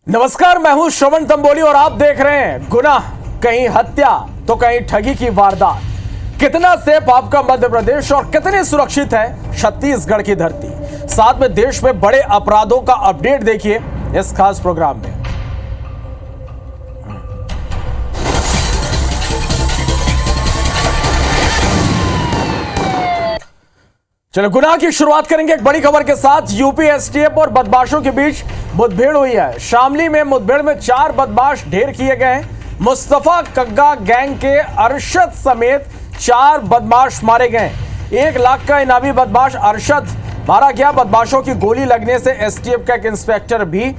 नमस्कार, मैं हूं श्रवण तंबोली और आप देख रहे हैं गुनाह। कहीं हत्या तो कहीं ठगी की वारदात। कितना सेफ आपका मध्य प्रदेश और कितनी सुरक्षित है छत्तीसगढ़ की धरती। साथ में देश में बड़े अपराधों का अपडेट देखिए इस खास प्रोग्राम में। चलो गुनाह की शुरुआत करेंगे एक बड़ी खबर के साथ। यूपी एसटीएफ और बदमाशों के बीच मुठभेड़ हुई है। शामली में मुठभेड़ में 4 बदमाश ढेर किए गए। मुस्तफा कग्गा गैंग के अरशद समेत 4 बदमाश मारे गए। 1 लाख का इनामी बदमाश अरशद मारा गया। बदमाशों की गोली लगने से एसटीएफ का एक इंस्पेक्टर भी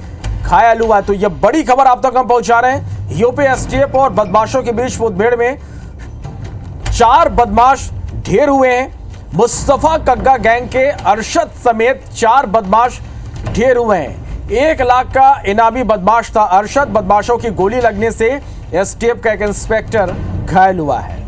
घायल हुआ। तो यह बड़ी खबर आप तक हम पहुंचा रहे हैं। यूपी एसटीएफ और बदमाशों के बीच मुठभेड़ में 4 बदमाश ढेर हुए हैं। मुस्तफा कग्गा गैंग के अरशद समेत 4 बदमाश ढेर हुए हैं। 1 लाख का इनामी बदमाश था अरशद। बदमाशों की गोली लगने से एसटीएफ का एक इंस्पेक्टर घायल हुआ है।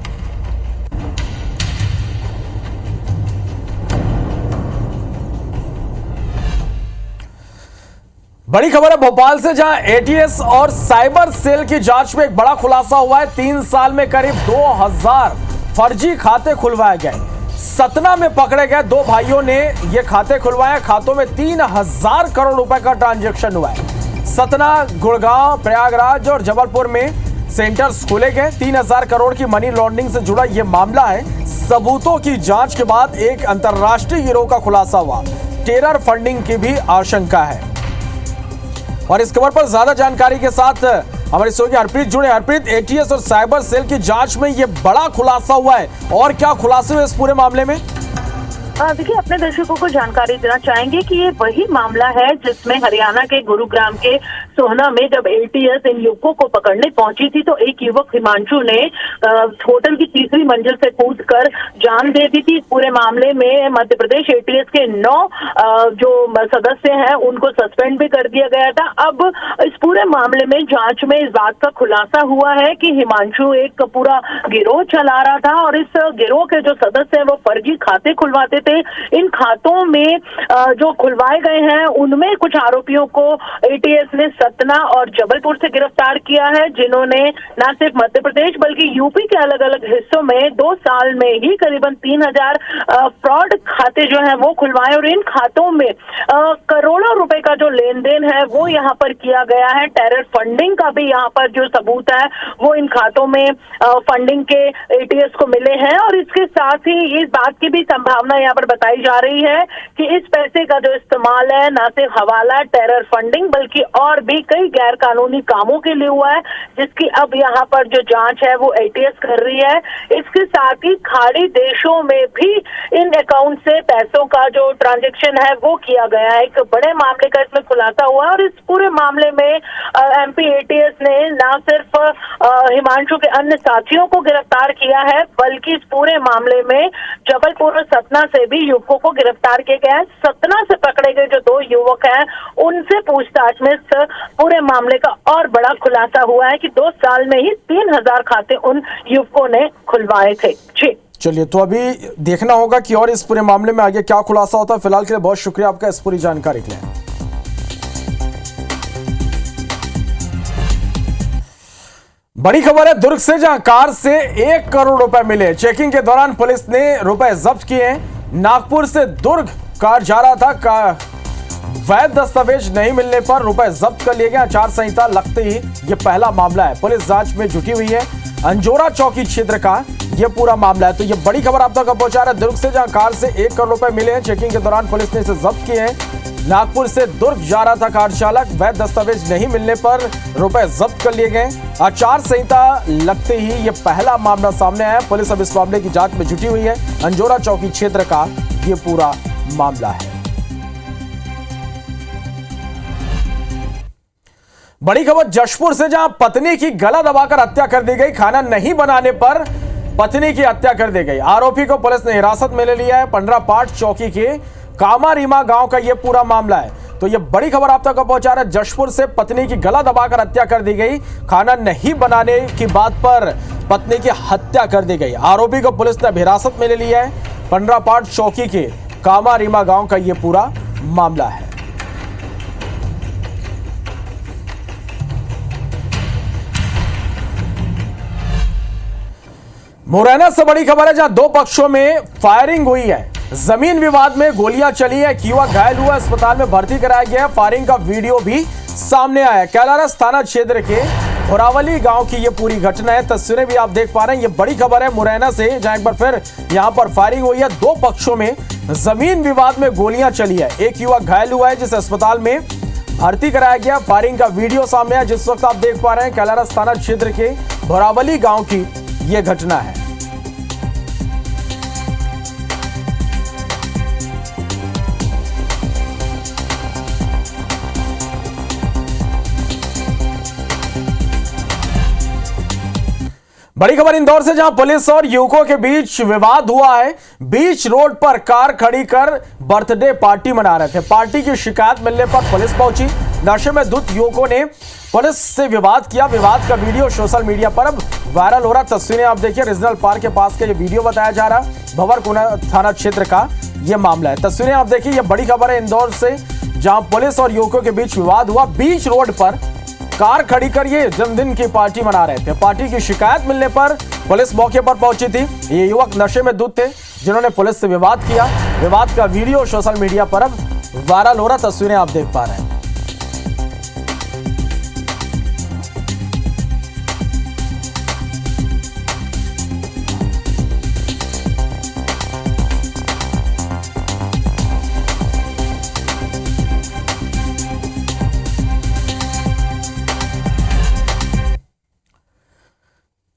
बड़ी खबर है भोपाल से, जहां एटीएस और साइबर सेल की जांच में एक बड़ा खुलासा हुआ है। 3 साल में करीब 2000 फर्जी खाते खुलवाए गए। सतना में पकड़े गए 2 भाइयों ने ये खाते खुलवाए। खातों में 3000 करोड़ रुपए का ट्रांजैक्शन हुआ है। सतना, गुड़गांव, प्रयागराज और जबलपुर में सेंटर्स खोले गए। 3000 करोड़ की मनी लॉन्ड्रिंग से जुड़ा यह मामला है। सबूतों की जांच के बाद एक अंतरराष्ट्रीय गिरोह का खुलासा हुआ। टेरर फंडिंग की भी आशंका है। और इस खबर पर ज्यादा जानकारी के साथ हमारे सहयोगी हरप्रीत जुड़े। हरप्रीत, एटीएस और साइबर सेल की जांच में यह बड़ा खुलासा हुआ है और क्या खुलासे हुए इस पूरे मामले में? देखिए, अपने दर्शकों को जानकारी देना चाहेंगे कि ये वही मामला है जिसमें हरियाणा के गुरुग्राम के सोहना में जब एटीएस इन युवकों को पकड़ने पहुंची थी तो एक युवक हिमांशु ने होटल की 3री मंजिल से कूदकर जान दे दी थी। पूरे मामले में मध्य प्रदेश एटीएस के 9 जो सदस्य हैं उनको सस्पेंड भी कर दिया गया था। अब इस पूरे मामले में जांच में इस बात का खुलासा हुआ है कि हिमांशु एक पूरा गिरोह चला रहा था और इस गिरोह के जो सदस्य हैं वो फर्जी खाते खुलवाते थे। इन खातों में जो खुलवाए गए हैं उनमें कुछ आरोपियों को एटीएस ने सतना और जबलपुर से गिरफ्तार किया है, जिन्होंने न सिर्फ मध्य प्रदेश बल्कि यूपी के अलग अलग हिस्सों में 2 साल में ही करीबन 3000 फ्रॉड खाते जो हैं वो खुलवाए। और इन खातों में करोड़ों रुपए का जो लेन देन है वो यहाँ पर किया गया है। टेरर फंडिंग का भी यहाँ पर जो सबूत है वो इन खातों में फंडिंग के एटीएस को मिले हैं। और इसके साथ ही इस बात की भी संभावना यहाँ पर बताई जा रही है कि इस पैसे का जो इस्तेमाल है न सिर्फ हवाला, टेरर फंडिंग बल्कि और भी कई गैर कानूनी कामों के लिए हुआ है, जिसकी अब यहाँ पर जो जांच है वो एटीएस कर रही है। इसके साथ ही खाड़ी देशों में भी इन अकाउंट से पैसों का जो ट्रांजैक्शन है वो किया गया है। एक बड़े मामले का इसमें खुलासा हुआ और इस पूरे मामले में एमपी एटीएस ने न सिर्फ हिमांशु के अन्य साथियों को गिरफ्तार किया है बल्कि इस पूरे मामले में जबलपुर और सतना से भी युवकों को गिरफ्तार किया गया है। सतना से पकड़े गए जो 2 युवक हैं उनसे पूछताछ में इस पूरे मामले का और बड़ा खुलासा हुआ है कि 2 साल में ही 3000 खाते उन युवकों ने खुलवाए थे। जी चलिए, तो अभी देखना होगा कि और इस पूरे मामले में आगे क्या खुलासा होता है। फिलहाल के लिए बहुत शुक्रिया आपका इस पूरी जानकारी के लिए। बड़ी खबर है दुर्ग से, जहां कार से 1 करोड़ रुपए मिले। चेकिंग के दौरान पुलिस ने रुपए जब्त किए। नागपुर से दुर्ग कार जा रहा था। वैध दस्तावेज नहीं मिलने पर रुपए जब्त कर लिए गए। आचार संहिता लगते ही यह पहला मामला है। पुलिस जांच में जुटी हुई है। अंजोरा चौकी क्षेत्र का यह पूरा मामला है। तो यह बड़ी खबर आप तक पहुंचा रहा है दुर्ग से, जहां कार से 1 करोड़ रुपए मिले हैं। चेकिंग के दौरान पुलिस ने इसे जब्त किए हैं। नागपुर से दुर्ग जा रहा था कार चालक। वैध दस्तावेज नहीं मिलने पर रुपए जब्त कर लिए गए। आचार संहिता लगते ही यह पहला मामला सामने आया। पुलिस अब इस मामले की जांच में जुटी हुई है। अंजोरा चौकी क्षेत्र का यह पूरा मामला है। बड़ी खबर जशपुर से, जहां पत्नी की गला दबाकर हत्या कर दी गई। खाना नहीं बनाने पर पत्नी की हत्या कर दी गई। आरोपी को पुलिस ने हिरासत में ले लिया है। पंडरापाट चौकी के कामारीमा गांव का यह पूरा मामला है। तो यह बड़ी खबर आप तक पहुंचा रहा है। जशपुर से पत्नी की गला दबाकर हत्या कर दी गई। खाना नहीं बनाने की बात पर पत्नी की हत्या कर दी गई। आरोपी को पुलिस ने हिरासत में ले लिया है। पंडरापाट चौकी के कामारीमा गांव का यह पूरा मामला है। मुरैना से बड़ी खबर है, जहां दो पक्षों में फायरिंग हुई है। जमीन विवाद में गोलियां चली है, एक युवक घायल हुआ, अस्पताल में भर्ती कराया गया है। फायरिंग का वीडियो भी सामने आया है। कैलारस थाना क्षेत्र के होरावली गांव की यह पूरी घटना है। तस्वीरें भी आप देख पा रहे हैं। ये बड़ी खबर है मुरैना से, जहां एक बार फिर यहां पर फायरिंग हुई है। दो पक्षों में जमीन विवाद में गोलियां चली है। एक युवक घायल हुआ है, जिसे अस्पताल में भर्ती कराया गया। फायरिंग का वीडियो सामने है, जिस वक्त आप देख पा रहे हैं। कैलारस थाना क्षेत्र के होरावली गांव की यह घटना है। बड़ी खबर इंदौर से, जहां पुलिस और युवकों के बीच विवाद हुआ है। बीच रोड पर कार खड़ी कर बर्थडे पार्टी मना रहे थे। पार्टी की शिकायत मिलने पर पुलिस पहुंची। नशे में धुत युवकों ने पुलिस से विवाद किया। विवाद का वीडियो सोशल मीडिया पर अब वायरल हो रहा। तस्वीरें आप देखिए, रीजनल पार्क के पास का ये वीडियो बताया जा रहा है। भंवरकोना थाना क्षेत्र का यह मामला है। तस्वीरें आप देखिए, यह बड़ी खबर है इंदौर से, जहां पुलिस और युवकों के बीच विवाद हुआ। बीच रोड पर कार खड़ी कर ये जन्मदिन की पार्टी मना रहे थे। पार्टी की शिकायत मिलने पर पुलिस मौके पर पहुंची थी। ये युवक नशे में धुत थे, जिन्होंने पुलिस से विवाद किया। विवाद का वीडियो सोशल मीडिया पर अब वायरल हो रहा। तस्वीरें आप देख पा रहे हैं।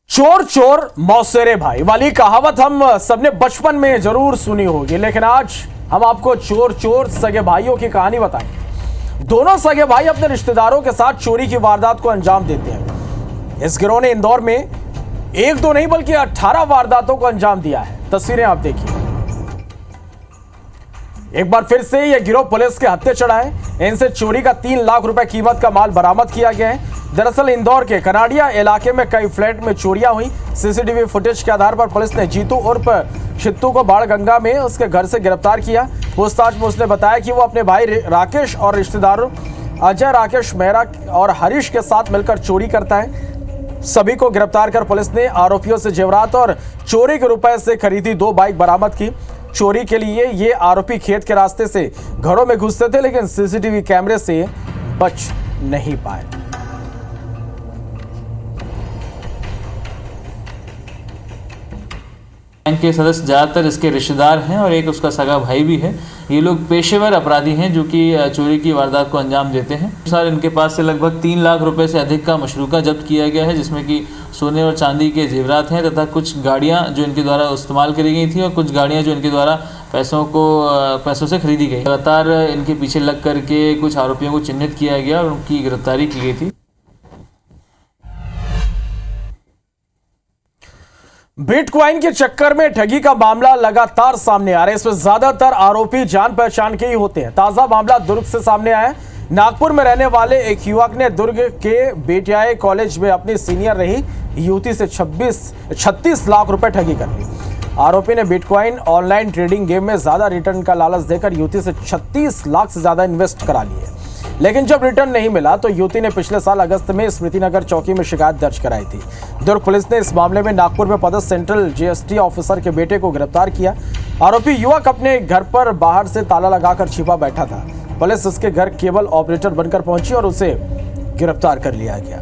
चोर चोर मौसेरे भाई वाली कहावत हम सबने बचपन में जरूर सुनी होगी, लेकिन आज हम आपको चोर चोर सगे भाइयों की कहानी बताएंगे। दोनों सगे भाई अपने रिश्तेदारों के साथ चोरी की वारदात को अंजाम देते हैं। इस गिरोह ने इंदौर में एक दो नहीं बल्कि 18 वारदातों को अंजाम दिया है। तस्वीरें आप देखिए। एक बार फिर से यह गिरोह पुलिस के हत्थे चढ़ा है। इनसे चोरी का 3 लाख रुपए कीमत का माल बरामद किया गया है। दरअसल इंदौर के कनाडिया इलाके में कई फ्लैट में चोरियां हुई। सीसीटीवी फुटेज के आधार पर पुलिस ने जीतू उर्फ छित्तू को बाणगंगा में उसके घर से गिरफ्तार किया। पूछताछ में उसने बताया कि वो अपने भाई राकेश और रिश्तेदारों अजय, राकेश मेहरा और हरीश के साथ मिलकर चोरी करता है। सभी को गिरफ्तार कर पुलिस ने आरोपियों से जेवरात और चोरी के रुपए से खरीदी 2 बाइक बरामद की। चोरी के लिए ये आरोपी खेत के रास्ते से घरों में घुसते थे, लेकिन सीसीटीवी कैमरे से बच नहीं पाए। बैंक के सदस्य ज़्यादातर इसके रिश्तेदार हैं और एक उसका सगा भाई भी है। ये लोग पेशेवर अपराधी हैं जो कि चोरी की वारदात को अंजाम देते हैं। सर, इनके पास से लगभग 3 लाख रुपए से अधिक का मशरूका जब्त किया गया है, जिसमें कि सोने और चांदी के जेवरात हैं तथा कुछ गाड़ियां जो इनके द्वारा इस्तेमाल करी गई थी और कुछ गाड़ियां जो इनके द्वारा पैसों से खरीदी गई। लगातार इनके पीछे लग करके कुछ आरोपियों को चिन्हित किया गया और उनकी गिरफ्तारी की गई थी। बिटकॉइन के चक्कर में ठगी का मामला लगातार सामने आ रहा है। इसमें ज्यादातर आरोपी जान पहचान के ही होते हैं। ताजा मामला दुर्ग से सामने आया है। नागपुर में रहने वाले एक युवक ने दुर्ग के बीटीआई कॉलेज में अपनी सीनियर रही युवती से 36 लाख रुपए ठगी कर ली। आरोपी ने बिटकॉइन ऑनलाइन ट्रेडिंग गेम में ज्यादा रिटर्न का लालच देकर युवती से 36 लाख से ज्यादा इन्वेस्ट करा लिए, लेकिन जब रिटर्न नहीं मिला तो युवती ने पिछले साल अगस्त में स्मृतिनगर चौकी में शिकायत दर्ज कराई थी। दुर्ग पुलिस ने इस मामले में नागपुर में पदस्थ सेंट्रल जीएसटी ऑफिसर के बेटे को गिरफ्तार किया। आरोपी युवक अपने घर पर बाहर से ताला लगाकर छिपा बैठा था। पुलिस उसके घर केबल ऑपरेटर बनकर पहुंची और उसे गिरफ्तार कर लिया गया।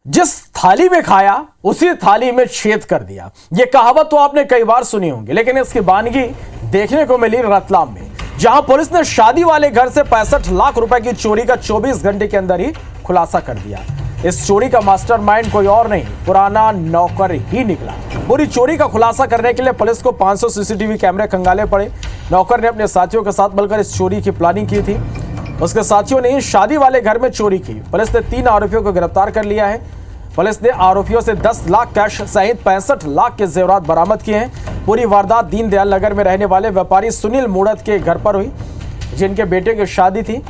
जिस थाली में खाया उसी थाली में छेद कर दिया। यह कहावत तो आपने कई बार सुनी होंगी, लेकिन इसकी वानगी देखने को मिली रतलाम में, जहां पुलिस ने शादी वाले घर से 65 लाख रुपए की चोरी का 24 घंटे के अंदर ही खुलासा कर दिया। इस चोरी का मास्टरमाइंड कोई और नहीं, पुराना नौकर ही निकला। पूरी चोरी का खुलासा करने के लिए पुलिस को 500 सीसीटीवी कैमरे खंगाले पड़े। नौकर ने अपने साथियों के साथ मिलकर इस चोरी की प्लानिंग की थी। उसके साथियों ने शादी वाले घर में चोरी की। पुलिस ने 3 आरोपियों को गिरफ्तार कर लिया है। पुलिस ने आरोपियों से 10 लाख कैश सहित 65 लाख के जेवरात बरामद किए हैं। पूरी वारदात दीनदयाल नगर में रहने वाले व्यापारी सुनील मूड़त के घर पर हुई, जिनके बेटे की शादी थी।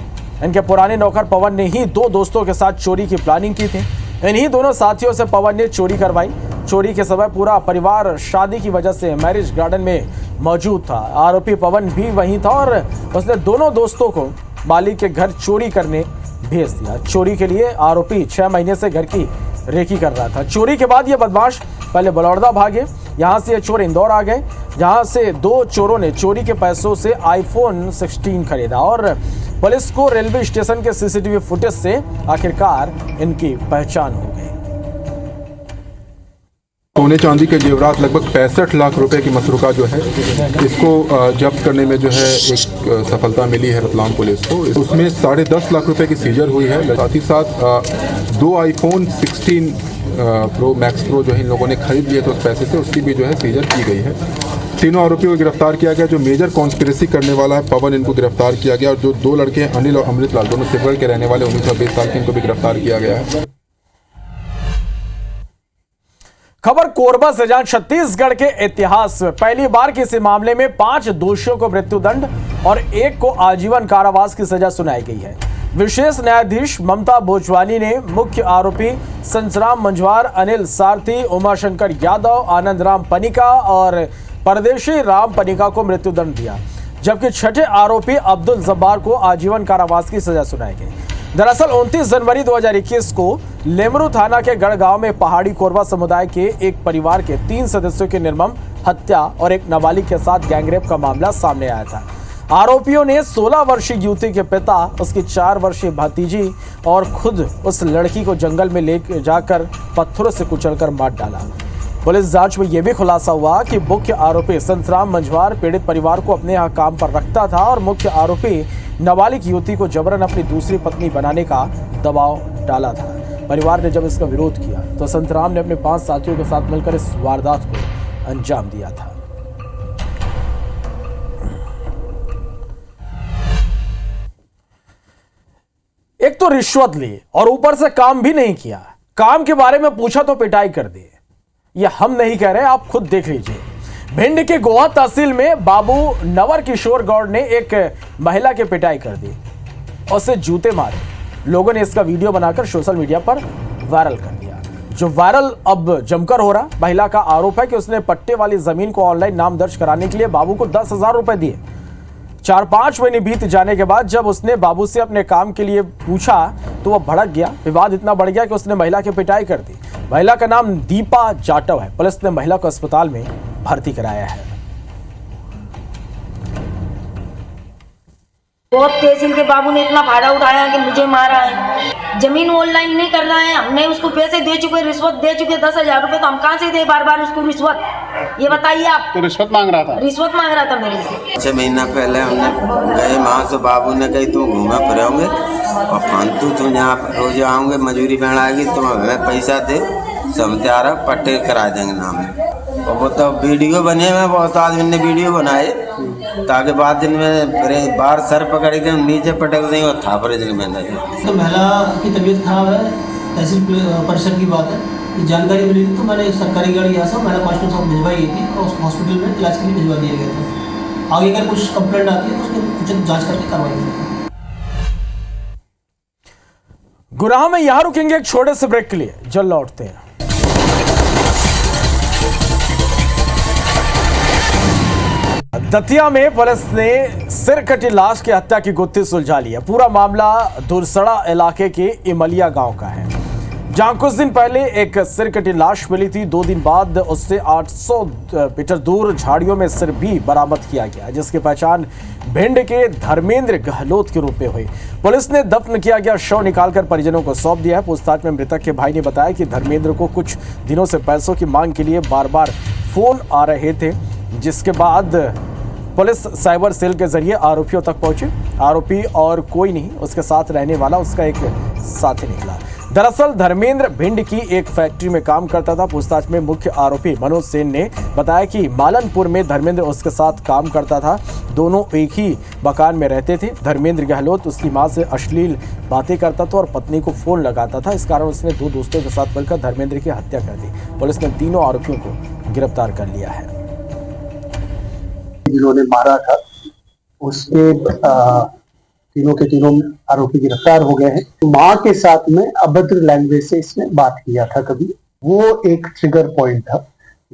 इनके पुराने नौकर पवन ने ही 2 दोस्तों के साथ चोरी की प्लानिंग की थी। इन्हीं दोनों साथियों से पवन ने चोरी करवाई। चोरी के समय पूरा परिवार शादी की वजह से मैरिज गार्डन में मौजूद था। आरोपी पवन भी वहीं था और उसने दोनों दोस्तों को मालिक के घर चोरी करने भेज दिया। चोरी के लिए आरोपी 6 महीने से घर की रेकी कर रहा था। चोरी के बाद ये बदमाश पहले बलौड़ा भागे, यहां से ये चोर इंदौर आ गए, जहां से 2 चोरों ने चोरी के पैसों से iPhone 16 खरीदा और पुलिस को रेलवे स्टेशन के CCTV फुटेज से आखिरकार इनकी पहचान हो गई। सोने चांदी के जेवरात लगभग 65 लाख रुपए की मसरूका जो है इसको जब्त करने में जो है एक सफलता मिली है रतलाम पुलिस को। उसमें 10.5 लाख रुपए की सीजर हुई है। साथ ही साथ 2 iPhone 16 प्रो मैक्स प्रो जो है इन लोगों ने खरीद लिए तो उस पैसे से उसकी भी जो है सीजर की गई है। तीनों आरोपियों को गिरफ्तार किया गया। जो मेजर कॉन्स्पिरेसी करने वाला है पवन, इनको गिरफ्तार किया गया और जो 2 लड़के हैं अनिल और अमृतलाल, दोनों सिपरगढ़ के रहने वाले 19 और 20 साल के, इनको भी गिरफ्तार किया गया है। खबर कोरबा से, जहां छत्तीसगढ़ के इतिहास में पहली बार किसी मामले में 5 दोषियों को मृत्युदंड और 1 को आजीवन कारावास की सजा सुनाई गई है। विशेष न्यायाधीश ममता भोजवानी ने मुख्य आरोपी संतराम मंझवार, अनिल सारथी, उमाशंकर यादव, आनंद राम पनिका और परदेशी राम पनिका को मृत्युदंड दिया, जबकि छठे आरोपी अब्दुल जब्बार को आजीवन कारावास की सजा सुनाई गई। दरअसल 29 जनवरी 2021 को लेमरू थाना के गढ़गांव में पहाड़ी कोरबा समुदाय के एक परिवार के 3 सदस्यों की निर्मम हत्या और एक नाबालिग के साथ गैंगरेप का मामला सामने आया था। आरोपियों ने 16 वर्षीय युवती के पिता, उसकी 4 वर्षीय भतीजी और खुद उस लड़की को जंगल में ले जाकर पत्थरों से कुचलकर मार डाला। पुलिस जांच में यह भी खुलासा हुआ कि मुख्य आरोपी संतराम मंझवार पीड़ित परिवार को अपने यहाँ काम पर रखता था और मुख्य आरोपी नाबालिग युवती को जबरन अपनी दूसरी पत्नी बनाने का दबाव डाला था। परिवार ने जब इसका विरोध किया तो संतराम ने अपने 5 साथियों के साथ मिलकर इस वारदात को अंजाम दिया था। एक तो रिश्वत ली और ऊपर से काम भी नहीं किया। काम के बारे में पूछा तो पिटाई कर दी। यह हम नहीं कह रहे, आप खुद देख लीजिए। भिंड के गोवा तहसील में बाबू नवर किशोर गौड़ ने एक महिला की पिटाई कर दी, उसे जूते मारे। लोगों ने इसका वीडियो बनाकर सोशल मीडिया पर वायरल कर दिया, जो वायरल अब जमकर हो रहा। महिला का आरोप है कि उसने पट्टे वाली जमीन को ऑनलाइन नाम दर्ज कराने के लिए बाबू को 10,000 रुपए दिए। 4-5 महीने बीत जाने के बाद जब उसने बाबू से अपने काम के लिए पूछा तो वह भड़क गया। विवाद इतना बढ़ गया कि उसने महिला की पिटाई कर दी। महिला का नाम दीपा जाटव है। पुलिस ने महिला को अस्पताल में भर्ती कराया है। बहुत तेज इनके बाबू ने इतना भाड़ा उठाया कि मुझे मारा है। जमीन ऑनलाइन नहीं कर रहा है, हमने उसको पैसे दे चुके, रिश्वत दे चुके 10,000 रुपए, तो हम कहाँ से दे बार बार उसको रिश्वत? ये बताइए आप। तो रिश्वत मांग रहा था? रिश्वत मांग रहा था मेरे से। 6 महीना पहले हमने गए वहाँ से, बाबू ने कही तुम घूमे फिरोगे और फालतू तुम यहाँ रोज आओगे, मजूरी बहन आएगी, तुम हमें पैसा दे, समझारा पट्टे करा देंगे नाम। और वो तो वीडियो बने हुए, बहुत आदमी ने वीडियो बनाए ताकि बाद दिन में बाहर सर पकड़ के नीचे पटक देंगे और थापरे दिन में नहीं। तो महिला की तबीयत खराब है, तहसील परिसर की बात है, ये जानकारी मिली तो मैंने सरकारी गाड़ी यहाँ से महिला कांस्टेबल साहब भिजवाई थी और उस हॉस्पिटल में इलाज के लिए भिजवा दिया गया था। आगे अगर कुछ कंप्लेंट आती है तो उसकी उचित जाँच करके कार्रवाई करेंगे। गुनाह में यहां रुकेंगे एक छोटे से ब्रेक के लिए, जल्द लौटते हैं। दतिया में पुलिस ने सिर कटी लाश की हत्या की गुत्थी सुलझा ली है। पूरा मामला दुरसड़ा इलाके के इमलिया गांव का है, जहां कुछ दिन पहले एक सिर कटी लाश मिली थी। 2 दिन बाद उससे 800 मीटर दूर झाड़ियों में सिर भी बरामद किया गया, जिसकी पहचान भिंड के धर्मेंद्र गहलोत के रूप में हुई। पुलिस ने दफन किया गया शव निकालकर परिजनों को सौंप दिया है। पूछताछ में मृतक के भाई ने बताया कि धर्मेंद्र को कुछ दिनों से पैसों की मांग के लिए बार बार फोन आ रहे थे, जिसके बाद पुलिस साइबर सेल के जरिए आरोपियों तक पहुंचे। आरोपी और कोई नहीं, उसके साथ रहने वाला उसका एक साथी निकला। दरअसल धर्मेंद्र भिंड की एक फैक्ट्री में काम करता था। पूछताछ में मुख्य आरोपी मनोज सेन ने बताया कि मालनपुर में धर्मेंद्र उसके साथ काम करता था। दोनों एक ही मकान में रहते थे। धर्मेंद्र गहलोत उसकी मां से अश्लील बातें करता था और पत्नी को फोन लगाता था। इस कारण उसने 2 दोस्तों के साथ मिलकर धर्मेंद्र की हत्या कर दी। पुलिस ने तीनों आरोपियों को गिरफ्तार कर लिया है। जिन्होंने मारा था उसके तीनों के तीनों आरोपी गिरफ्तार हो गए हैं। माँ के साथ में अभद्र लैंग्वेज से इसने बात किया था कभी, वो एक ट्रिगर पॉइंट था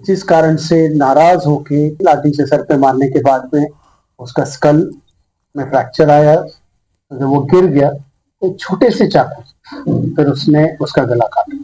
जिस कारण से नाराज होके लाठी से सर पे मारने के बाद में उसका स्कल में फ्रैक्चर आया। तो जब वो गिर गया तो छोटे से चाकू फिर उसने उसका गला काटा।